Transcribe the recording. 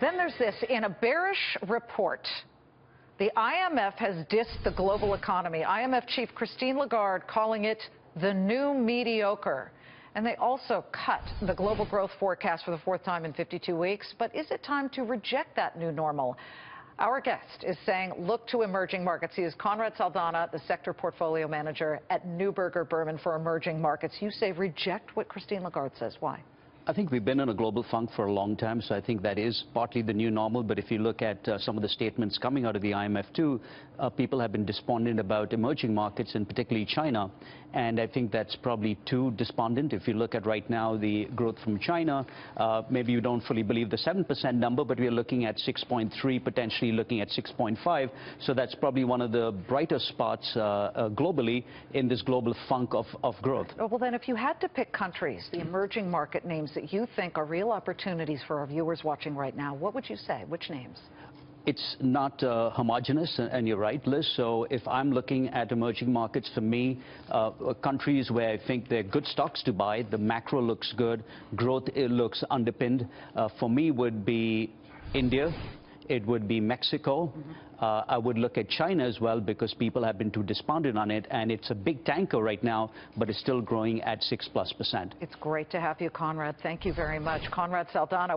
Then there's this. In a bearish report, the IMF has dissed the global economy. IMF Chief Christine Lagarde calling it the new mediocre. And they also cut the global growth forecast for the fourth time in 52 weeks. But is it time to reject that new normal? Our guest is saying look to emerging markets. He is Conrad Saldhana, the sector portfolio manager at Neuberger Berman for emerging markets. You say reject what Christine Lagarde says. Why? I think we've been in a global funk for a long time, so I think that is partly the new normal. But if you look at some of the statements coming out of the IMF too, people have been despondent about emerging markets, and particularly China. And I think that's probably too despondent. If you look at right now the growth from China, maybe you don't fully believe the 7% number, but we're looking at 6.3, potentially looking at 6.5. So that's probably one of the brighter spots globally in this global funk of growth. Oh, well, then if you had to pick countries, the emerging market names that you think are real opportunities for our viewers watching right now, what would you say? Which names? It's not homogenous, and you're right, Liz. So if I'm looking at emerging markets, for me, countries where I think they're good stocks to buy, the macro looks good, growth looks underpinned, for me would be India. It would be Mexico. I would look at China as well, because people have been too despondent on it, and it's a big tanker right now, but it's still growing at 6+%. It's great to have you, Conrad. Thank you very much. Conrad Saldhana.